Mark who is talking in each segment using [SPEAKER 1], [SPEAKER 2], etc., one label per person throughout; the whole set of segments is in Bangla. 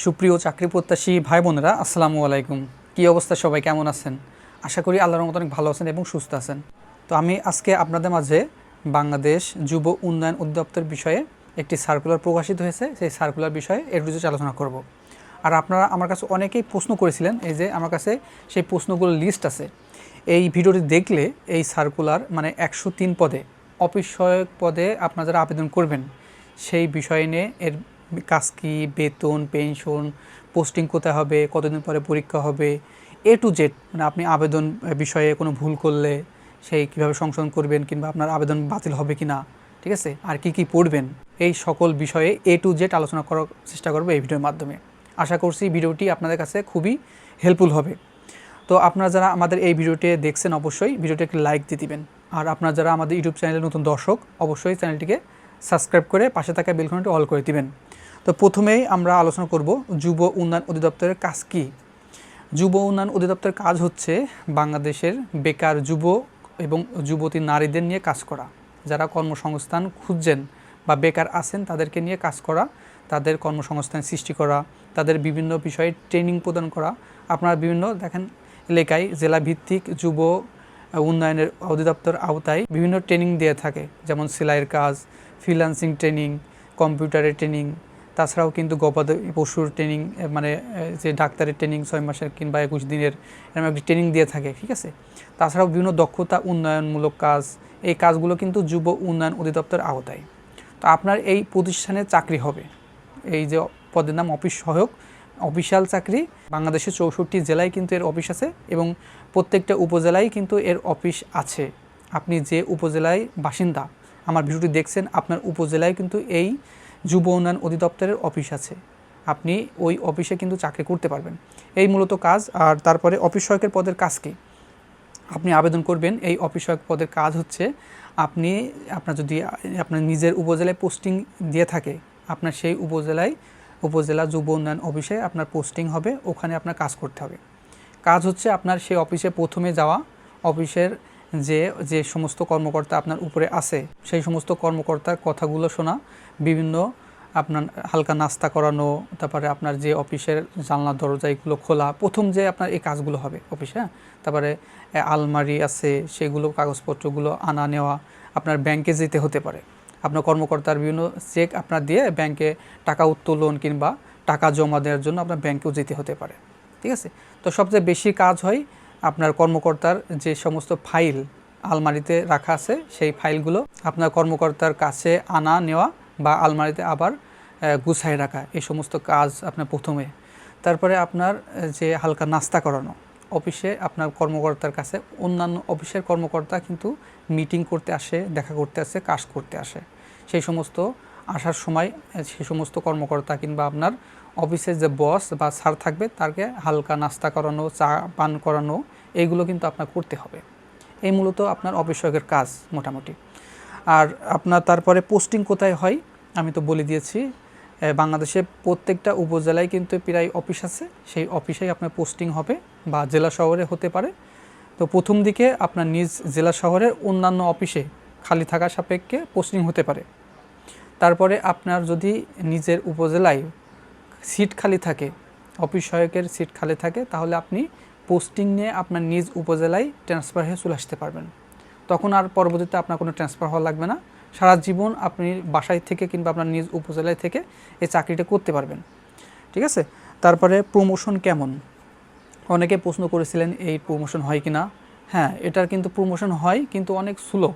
[SPEAKER 1] সুপ্রিয় চাকরি প্রত্যাশী ভাই বোনেরা, আসসালামু আলাইকুম। কী অবস্থা, সবাই কেমন আছেন? আশা করি আল্লাহর মতো অনেক ভালো আছেন এবং সুস্থ আছেন। তো আমি আজকে আপনাদের মাঝে বাংলাদেশ যুব উন্নয়ন অধিদপ্তর বিষয়ে একটি সার্কুলার প্রকাশিত হয়েছে, সেই সার্কুলার বিষয়ে এর বিশেষ আলোচনা করব। আর আপনারা আমার কাছে অনেকেই প্রশ্ন করেছিলেন, এই যে আমার কাছে সেই প্রশ্নগুলোর লিস্ট আছে। এই ভিডিওটি দেখলে এই সার্কুলার মানে 103 পদে অফিস সহায়ক পদে আপনারা যারা আবেদন করবেন সেই বিষয় নিয়ে এর কাজ কী, বেতন, পেনশন, পোস্টিং কোথায় হবে, কতদিন পরে পরীক্ষা হবে, এ টু জেড, মানে আপনি আবেদন বিষয়ে কোনো ভুল করলে সেই কীভাবে সংশোধন করবেন কিংবা আপনার আবেদন বাতিল হবে কি না, ঠিক আছে, আর কি কি পড়বেন, এই সকল বিষয়ে এ টু জেড আলোচনা করার চেষ্টা করবো এই ভিডিওর মাধ্যমে। আশা করছি ভিডিওটি আপনাদের কাছে খুবই হেল্পফুল হবে। তো আপনারা যারা আমাদের এই ভিডিওটি দেখছেন অবশ্যই ভিডিওটি একটি লাইক দিয়ে দিবেন। আর আপনারা যারা আমাদের ইউটিউব চ্যানেলের নতুন দর্শক অবশ্যই চ্যানেলটিকে সাবস্ক্রাইব করে পাশে থাকা বেল ঘন্টাটি অল করে দিবেন। তো প্রথমেই আমরা আলোচনা করব যুব উন্নয়ন অধিদপ্তরের কাজ কী। যুব উন্নয়ন অধিদপ্তরের কাজ হচ্ছে বাংলাদেশের বেকার যুব এবং যুবতী নারীদের নিয়ে কাজ করা। যারা কর্মসংস্থান খুঁজছেন বা বেকার আছেন তাদেরকে নিয়ে কাজ করা, তাদের কর্মসংস্থান সৃষ্টি করা, তাদের বিভিন্ন বিষয়ে ট্রেনিং প্রদান করা। আপনারা বিভিন্ন দেখেন এলাকায় জেলাভিত্তিক যুব উন্নয়নের অধিদপ্তর আওতায় বিভিন্ন ট্রেনিং দিয়ে থাকে, যেমন সেলাইয়ের কাজ, ফ্রিল্যান্সিং ট্রেনিং, কম্পিউটারের ট্রেনিং, তাছাড়াও কিন্তু গবাদি পশুর ট্রেনিং, মানে যে ডাক্তারের ট্রেনিং 6 মাসের কিংবা 21 দিনের এরকম একটি ট্রেনিং দিয়ে থাকে, ঠিক আছে। তাছাড়াও বিভিন্ন দক্ষতা উন্নয়নমূলক কাজ, এই কাজগুলো কিন্তু যুব উন্নয়ন অধিদপ্তর আওতায়। তো আপনার এই প্রতিষ্ঠানে চাকরি হবে, এই যে পদের নাম অফিস সহায়ক, অফিসিয়াল চাকরি। বাংলাদেশের 64 জেলায় কিন্তু এর অফিস আছে এবং প্রত্যেকটা উপজেলায় কিন্তু এর অফিস আছে। আপনি যে উপজেলায় বাসিন্দা, আমার ভিডিওটি দেখছেন, আপনার উপজেলায় কিন্তু এই যুব উন্নয়ন অধিদপ্তরের অফিস আছে। আপনি ওই অফিসে কিন্তু চাকরি করতে পারবেন। এই মূলত কাজ। আর তারপরে অফিস সহায়কের পদের কাজ কী? আপনি আবেদন করবেন এই অফিস সহায়ক পদের কাজ হচ্ছে, আপনার যদি আপনার নিজের উপজেলায় পোস্টিং দিয়ে থাকে, আপনার সেই উপজেলা যুব উন্নয়ন অফিসে আপনার পোস্টিং হবে, ওখানে আপনার কাজ করতে হবে। কাজ হচ্ছে আপনার সেই অফিসে প্রথমে যাওয়া, অফিসের যে সমস্ত কর্মকর্তা আপনার উপরে আছে সেই সমস্ত কর্মকর্তার কথাগুলো শোনা, বিভিন্ন আপনার হালকা নাস্তা করানো, তারপরে আপনার যে অফিসের জানলা দরজা এগুলো খোলা, প্রথম যে আপনার এই কাজগুলো হবে অফিসে। তারপরে আলমারি আছে সেগুলো কাগজপত্রগুলো আনা নেওয়া, আপনার ব্যাংকে যেতে হতে পারে, আপনার কর্মকর্তার বিভিন্ন চেক আপনার দিয়ে ব্যাংকে টাকা উত্তোলন কিংবা টাকা জমা দেওয়ার জন্য আপনার ব্যাংকেও যেতে হতে পারে, ঠিক আছে। তো সবচেয়ে বেশি কাজ হয় আপনার কর্মকর্তার যে সমস্ত ফাইল আলমারিতে রাখা আছে সেই ফাইলগুলো আপনার কর্মকর্তার কাছে আনা নেওয়া বা আলমারিতে আবার গুছায় রাখা, এই সমস্ত কাজ আপনার প্রথমে। তারপরে আপনার যে হালকা নাস্তা করানো, অফিসে আপনার কর্মকর্তার কাছে অন্যান্য অফিসের কর্মকর্তা কিন্তু মিটিং করতে আসে, দেখা করতে আসে, কাজ করতে আসে। সেই সমস্ত আসার সময় সেই সমস্ত কর্মকর্তা কিংবা আপনার অফিসের যে বস বা স্যার থাকবে তাকে হালকা নাস্তা করানো, চা পান করানো, এইগুলো কিন্তু আপনার করতে হবে। এই মূলত আপনার অফিস সহায়কের কাজ মোটামুটি। আর আপনার তারপরে পোস্টিং কোথায় হয় আমি তো বলে দিয়েছি, বাংলাদেশে প্রত্যেকটা উপজেলায় কিন্তু প্রায় অফিস আছে, সেই অফিসেই আপনার পোস্টিং হবে বা জেলা শহরে হতে পারে। তো প্রথম দিকে আপনার নিজ জেলা শহরের অন্যান্য অফিসে খালি থাকা সাপেক্ষে পোস্টিং হতে পারে। তারপরে আপনার যদি নিজের উপজেলায় সিট খালি থাকে, অফিস সহায়কের সিট খালি থাকে, তাহলে আপনি পোস্টিং নিয়ে আপনার নিজ উপজেলায় ট্রান্সফার হয়ে চলে আসতে পারবেন। তখন আর পরবর্তীতে আপনার কোনো ট্রান্সফার হওয়া লাগবে না, সারা জীবন আপনি বাসায় থেকে কিংবা আপনার নিজ উপজেলায় থেকে এই চাকরিটা করতে পারবেন, ঠিক আছে। তারপরে প্রমোশন কেমন, অনেকে প্রশ্ন করেছিলেন এই প্রমোশন হয় কি না। হ্যাঁ, এটার কিন্তু প্রমোশন হয়, কিন্তু অনেক স্লো।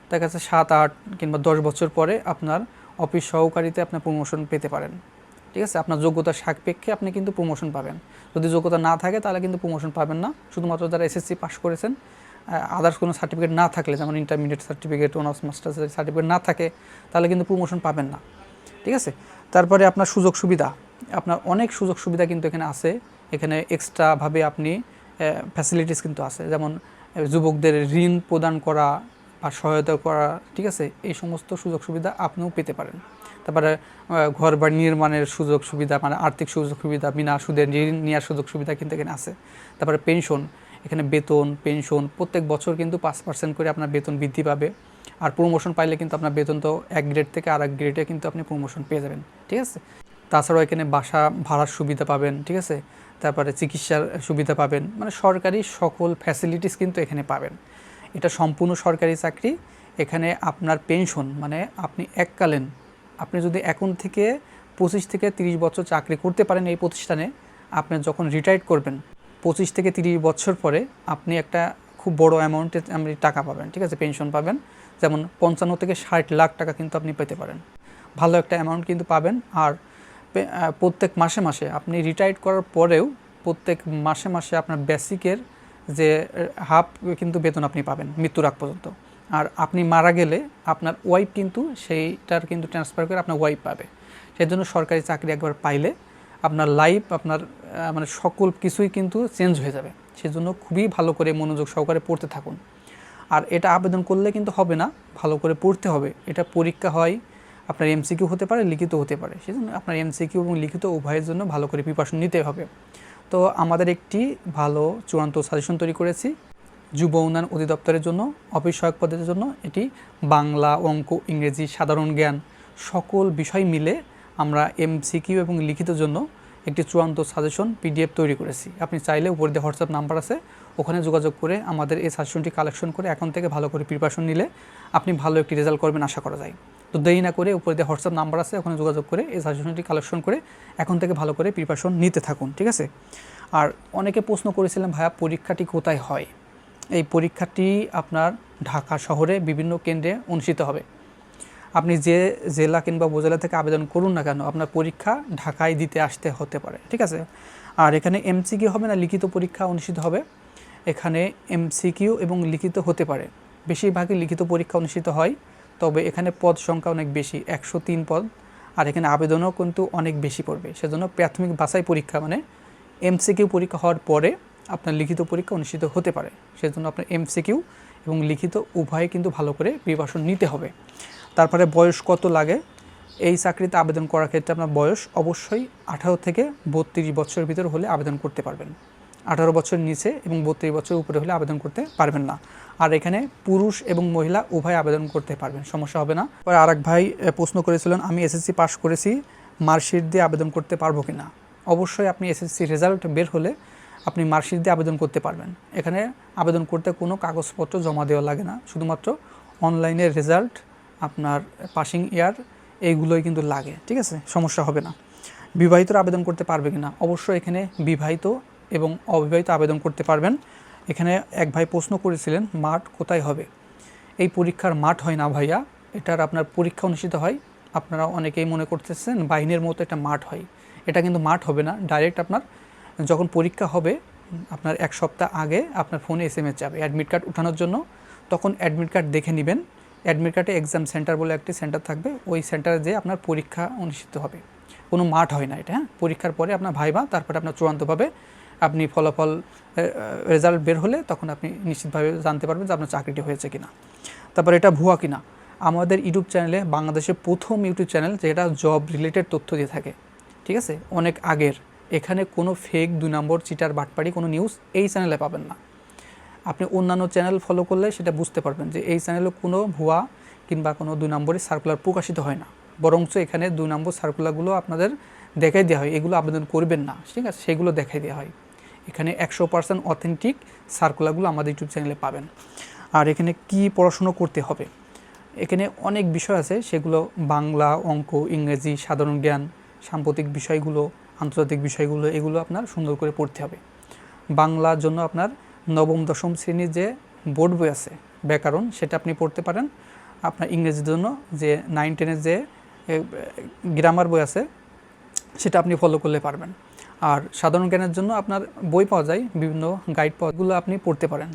[SPEAKER 1] তার কাছে 7, 8 কিংবা 10 বছর পরে আপনার অফিস সহকারীতে আপনার প্রমোশন পেতে পারেন, ঠিক আছে। আপনার যোগ্যতার সাপেক্ষে আপনি কিন্তু প্রমোশন পাবেন। যদি যোগ্যতা না থাকে তাহলে কিন্তু প্রমোশন পাবেন না। শুধুমাত্র যারা এসএসসি পাস করেছেন, আদার্স কোনো সার্টিফিকেট না থাকলে, যেমন intermediate certificate, honours masters certificate না থাকে, তাহলে কিন্তু প্রমোশন পাবেন না, ঠিক আছে। তারপরে আপনার সুযোগ সুবিধা, আপনার অনেক সুযোগ সুবিধা কিন্তু এখানে আছে। এখানে এক্সট্রাভাবে আপনি ফ্যাসিলিটিস কিন্তু আছে, যেমন যুবকদের ঋণ প্রদান করা বা সহায়তা করা, ঠিক আছে। এই সমস্ত সুযোগ সুবিধা আপনিও পেতে পারেন। তারপরে ঘর বাড়ি নির্মাণের সুযোগ সুবিধা, মানে আর্থিক সুযোগ সুবিধা, বিনা সুদে ঋণ নেওয়ার সুযোগ সুবিধা কিন্তু এখানে আছে। তারপরে পেনশন, এখানে বেতন পেনশন প্রত্যেক বছর কিন্তু 5% করে আপনার বেতন বৃদ্ধি পাবে। আর প্রমোশন পাইলে কিন্তু আপনার বেতন তো এক গ্রেড থেকে আর এক গ্রেডে কিন্তু আপনি প্রমোশন পেয়ে যাবেন, ঠিক আছে। তাছাড়াও এখানে বাসা ভাড়ার সুবিধা পাবেন, ঠিক আছে, তারপরে চিকিৎসার সুবিধা পাবেন, মানে সরকারি সকল ফ্যাসিলিটিস কিন্তু এখানে পাবেন। এটা সম্পূর্ণ সরকারি চাকরি। এখানে আপনার পেনশন মানে আপনি এককালীন, আপনি যদি এখন থেকে 25 থেকে 30 বছর চাকরি করতে পারেন এই প্রতিষ্ঠানে, আপনি যখন রিটায়ার্ড করবেন 25 থেকে 30 বছর পরে আপনি একটা খুব বড় অ্যামাউন্টের আপনি টাকা পাবেন, ঠিক আছে, পেনশন পাবেন। যেমন 55 থেকে 60 লাখ টাকা কিন্তু আপনি পেতে পারেন, ভালো একটা অ্যামাউন্ট কিন্তু পাবেন। আর প্রত্যেক মাসে মাসে আপনি রিটায়ার্ড করার পরেও প্রত্যেক মাসে মাসে আপনার বেসিকের যে হাফ কিন্তু বেতন আপনি পাবেন মৃত্যুর আগ পর্যন্ত। আর আপনি মারা গেলে আপনার ওয়াইফ কিন্তু সেইটার কিন্তু ট্রান্সফার করে আপনার ওয়াইফ পাবে। সেই জন্য সরকারি চাকরি একবার পাইলে আপনার লাইফ, আপনার মানে সকল কিছুই কিন্তু চেঞ্জ হয়ে যাবে। সেজন্য খুবই ভালো করে মনোযোগ সহকারে পড়তে থাকুন। আর এটা আবেদন করলে কিন্তু হবে না, ভালো করে পড়তে হবে। এটা পরীক্ষা হয়, আপনার এমসিকিউ হতে পারে, লিখিত হতে পারে। সেজন্য আপনার এমসিকিউ এবং লিখিত উভয়ের জন্য ভালো করে প্রিপারেশন নিতে হবে। তো আমাদের একটি ভালো চূড়ান্ত সাজেশন তৈরি করেছি যুব উন্নয়ন অধিদপ্তরের জন্য, অফিস সহায়ক পদের জন্য। এটি বাংলা, অঙ্ক, ইংরেজি, সাধারণ জ্ঞান সকল বিষয় মিলে আমরা এমসিকিউ এবং লিখিতের জন্য একটি চূড়ান্ত সাজেশন পিডিএফ তৈরি করেছি। আপনি চাইলে উপরে দিয়ে হোয়াটসঅ্যাপ নাম্বার আছে, ওখানে যোগাযোগ করে আমাদের এই সাজেশনটি কালেকশন করে এখন থেকে ভালো করে প্রিপারেশন নিলে আপনি ভালো একটি রেজাল্ট করবেন আশা করা যায়। তো দেরি না করে উপরে দিয়ে হোয়াটসঅ্যাপ নাম্বার আছে, ওখানে যোগাযোগ করে এই সাজেশনটি কালেকশন করে এখন থেকে ভালো করে প্রিপারেশন নিতে থাকুন, ঠিক আছে। আর অনেকে প্রশ্ন করেছিলেন, ভাইয়া পরীক্ষাটি কোথায় হয়? এই পরীক্ষাটি আপনার ঢাকা শহরে বিভিন্ন কেন্দ্রে অনুষ্ঠিত হবে। আপনি যে জেলা কিংবা উপজেলা থেকে আবেদন করুন না কেন, আপনার পরীক্ষা ঢাকায় দিতে আসতে হতে পারে, ঠিক আছে। আর এখানে এমসিকিউ হবে না, লিখিত পরীক্ষা অনুষ্ঠিত হবে। এখানে এমসিকিউ এবং লিখিত হতে পারে, বেশিরভাগই লিখিত পরীক্ষা অনুষ্ঠিত হয়। তবে এখানে পদ সংখ্যা অনেক বেশি, 103 পদ। আর এখানে আবেদনও কিন্তু অনেক বেশি পড়বে। সেজন্য প্রাথমিক বাছাই পরীক্ষা মানে এমসিকিউ পরীক্ষা হওয়ার পরে আপনার লিখিত পরীক্ষা অনুষ্ঠিত হতে পারে। সেজন্য আপনার এমসিকিউ এবং লিখিত উভয়ে কিন্তু ভালো করে প্রিপারেশন নিতে হবে। তারপরে বয়স কত লাগে? এই চাকরিতে আবেদন করার ক্ষেত্রে আপনার বয়স অবশ্যই 18 থেকে 32 বছরের ভিতর হলে আবেদন করতে পারবেন। 18 বছর নিচে এবং 32 বছর উপরে হলে আবেদন করতে পারবেন না। আর এখানে পুরুষ এবং মহিলা উভয় আবেদন করতে পারবেন, সমস্যা হবে না। পরে আরেক ভাই প্রশ্ন করেছিলেন, আমি এসএসসি পাস করেছি, মার্কশিট দিয়ে আবেদন করতে পারবো কি না? অবশ্যই আপনি এসএসসি রেজাল্ট বের হলে আপনি মার্কশিট দিয়ে আবেদন করতে পারবেন। এখানে আবেদন করতে কোনো কাগজপত্র জমা দেওয়া লাগে না, শুধুমাত্র অনলাইনের রেজাল্ট, আপনার পাসিং ইয়ার, এইগুলোই কিন্তু লাগে, ঠিক আছে, সমস্যা হবে না। বিবাহিতরা আবেদন করতে পারবে কি না? অবশ্যই এখানে বিবাহিত এবং অবিবাহিত আবেদন করতে পারবেন। এখানে এক ভাই প্রশ্ন করেছিলেন মাঠ কোথায় হবে? এই পরীক্ষার মাঠ হয় না ভাইয়া, এটার আপনার পরীক্ষা অনুষ্ঠিত হয়। আপনারা অনেকেই মনে করতেছেন বাহিনীর মতো একটা মাঠ হয়, এটা কিন্তু মাঠ হবে না। ডাইরেক্ট আপনার যখন পরীক্ষা হবে আপনার 1 সপ্তাহ আগে আপনার ফোনে SMS যাবে অ্যাডমিট কার্ড উঠানোর জন্য, তখন অ্যাডমিট কার্ড দেখে নেবেন। অ্যাডমিট কার্ডে এক্সাম সেন্টার বলে একটি সেন্টার থাকবে, ওই সেন্টারে যেয়ে আপনার পরীক্ষা অনুষ্ঠিত হবে। কোনো মাঠ হয় না এটা, হ্যাঁ। পরীক্ষার পরে আপনার ভাইবা, তারপরে আপনার চূড়ান্তভাবে আপনি ফলাফল রেজাল্ট বের হলে তখন আপনি নিশ্চিতভাবে জানতে পারবেন যে আপনার চাকরিটি হয়েছে কিনা। তারপরে এটা ভুয়া কিনা? আমাদের ইউটিউব চ্যানেলে বাংলাদেশের প্রথম ইউটিউব চ্যানেল যেটা জব রিলেটেড তথ্য দিয়ে থাকে, ঠিক আছে, অনেক আগের। এখানে কোনো ফেক 2 নম্বর চিটার বাটপাড়ি কোনো নিউজ এই চ্যানেলে পাবেন না। আপনি অন্যান্য চ্যানেল ফলো করলে সেটা বুঝতে পারবেন যে এই চ্যানেলে কোনো ভুয়া কিংবা কোনো 2 নম্বরের সার্কুলার প্রকাশিত হয় না, বরঞ্চ এখানে 2 নম্বর সার্কুলারগুলো আপনাদের দেখাই দেওয়া হয়, এগুলো আবেদন করবেন না, ঠিক আছে, সেগুলো দেখাই দেওয়া হয়। এখানে 100% অথেন্টিক সার্কুলারগুলো আমাদের ইউটিউব চ্যানেলে পাবেন। আর এখানে কি পড়াশুনো করতে হবে? এখানে অনেক বিষয় আছে, সেগুলো বাংলা, অঙ্ক, ইংরেজি, সাধারণ জ্ঞান, সাম্প্রতিক বিষয়গুলো, আন্তর্জাতিক বিষয়গুলো, এগুলো আপনার সুন্দর করে পড়তে হবে। বাংলার জন্য আপনার নবম দশম শ্রেণীর যে বোর্ড বই আছে ব্যাকরণ, সেটা আপনি পড়তে পারেন। আপনার ইংরেজির জন্য যে 9-10-এর যে গ্রামার বই আছে সেটা আপনি ফলো করলে পারবেন। আর সাধারণ জ্ঞানের জন্য আপনার বই পাওয়া যায়, বিভিন্ন গাইড পাওয়াগুলো আপনি পড়তে পারেন,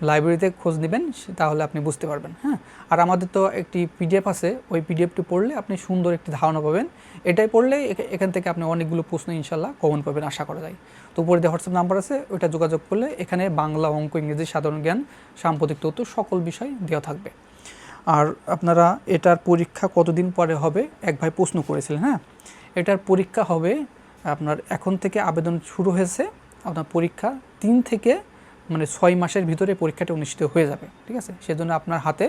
[SPEAKER 1] লাইব্রেরিতে খোঁজ নেবেন, তাহলে আপনি বুঝতে পারবেন, হ্যাঁ। আর আমাদের তো একটি পিডিএফ আছে, ওই পিডিএফটি পড়লে আপনি সুন্দর একটি ধারণা পাবেন। এটাই পড়লে এখান থেকে আপনি অনেকগুলো প্রশ্ন ইনশাল্লাহ কমন পাবেন আশা করা যায়। তো উপরে যে হোয়াটসঅ্যাপ নাম্বার আছে ওইটা যোগাযোগ করলে এখানে বাংলা, অঙ্ক, ইংরেজি, সাধারণ জ্ঞান, সাম্প্রতিক তথ্য সকল বিষয় দেওয়া থাকবে। আর আপনারা এটার পরীক্ষা কতদিন পরে হবে এক ভাই প্রশ্ন করেছিলেন, হ্যাঁ। এটার পরীক্ষা হবে আপনার এখন থেকে আবেদন শুরু হয়েছে, আপনার পরীক্ষা 3 থেকে 6 মাসের ভিতরে পরীক্ষাটা অনুষ্ঠিত হয়ে যাবে, ঠিক আছে। সেজন্য আপনার হাতে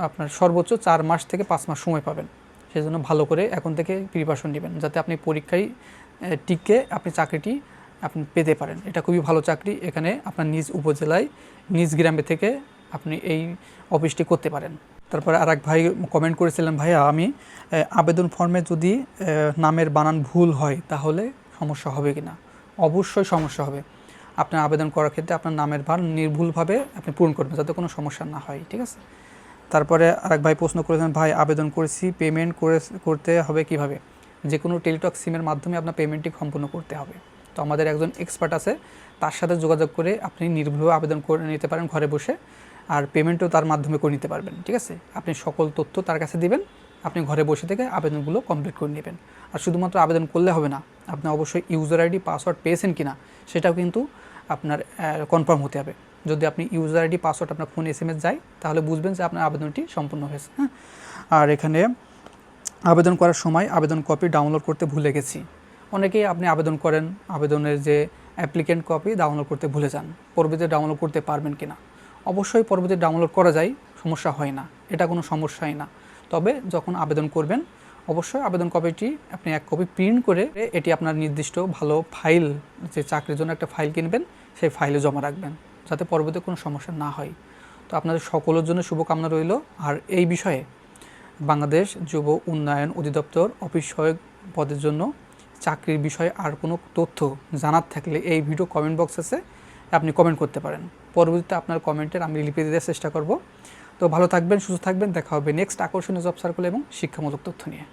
[SPEAKER 1] আপনার সর্বোচ্চ 4 মাস থেকে 5 মাস সময় পাবেন। সেজন্য ভালো করে এখন থেকে প্রিপারেশন নেবেন, যাতে আপনি পরীক্ষায় টিকে আপনি চাকরিটি আপনি পেতে পারেন। এটা খুবই ভালো চাকরি, এখানে আপনার নিজ উপজেলায় নিজ গ্রামে থেকে আপনি এই অফিসটি করতে পারেন। তারপরে আর এক ভাই কমেন্ট করেছিলেন, ভাইয়া আমি আবেদন ফর্মে যদি নামের বানান ভুল হয় তাহলে সমস্যা হবে কি না? অবশ্যই সমস্যা হবে। আপনার আবেদন করার ক্ষেত্রে আপনার নামের বানান নির্ভুলভাবে আপনি পূরণ করবেন, যাতে কোনো সমস্যা না হয়, ঠিক আছে? তারপরে আরেক ভাই প্রশ্ন করেছেন, ভাই আবেদন করেছি, পেমেন্ট করতে হবে কিভাবে? যে কোনো টেলিটক সিমের মাধ্যমে আপনার পেমেন্টটি সম্পূর্ণ করতে হবে। তো আমাদের একজন এক্সপার্ট আছে, তার সাথে যোগাযোগ করে আপনি নির্ভুলভাবে আবেদন করে নিতে পারেন ঘরে বসে, আর পেমেন্টও তার মাধ্যমে করে নিতে পারবেন, ঠিক আছে? আপনি সকল তথ্য তার কাছে দিবেন, আপনি ঘরে বসে থেকে আবেদনগুলো কমপ্লিট করে নেবেন। আর শুধুমাত্র আবেদন করলে হবে না, আপনি অবশ্যই ইউজার আইডি পাসওয়ার্ড পেয়েছেন কিনা সেটাও কিন্তু আপনার কনফার্ম হতে হবে। যদি আপনি ইউজার আইডি পাসওয়ার্ড আপনার ফোনে SMS যায়, তাহলে বুঝবেন যে আপনার আবেদনটি সম্পূর্ণ হয়েছে। হ্যাঁ, আর এখানে আবেদন করার সময় আবেদন কপি ডাউনলোড করতে ভুলে গেছি। অনেকেই আপনি আবেদন করেন, আবেদনের যে অ্যাপ্লিকেন্ট কপি ডাউনলোড করতে ভুলে যান, পরবর্তীতে ডাউনলোড করতে পারবেন কিনা? অবশ্যই পরবর্তীতে ডাউনলোড করা যায়, সমস্যা হয় না, এটা কোনো সমস্যাই না। তবে যখন আবেদন করবেন অবশ্যই আবেদন কপিটি আপনি এক কপি প্রিন্ট করে এটি আপনার নির্দিষ্ট ভালো ফাইল, যে চাকরির জন্য একটা ফাইল কিনবেন, সেই ফাইলে জমা রাখবেন, যাতে পরবর্তীতে কোনো সমস্যা না হয়। তো আপনাদের সকলের জন্য শুভকামনা রইল। আর এই বিষয়ে বাংলাদেশ যুব উন্নয়ন অধিদপ্তর অফিস সহায়ক পদের জন্য চাকরির বিষয়ে আর কোনো তথ্য জানার থাকলে এই ভিডিও কমেন্ট বক্স আছে, আপনি কমেন্ট করতে পারেন। পরবর্তীতে আপনার কমেন্টের আমি রিপ্লাই দেওয়ার চেষ্টা করব। তো ভালো থাকবেন, সুস্থ থাকবেন, দেখা হবে নেক্সট আকর্ষণীয় জব সার্কেল এবং শিক্ষামূলক তথ্য নিয়ে।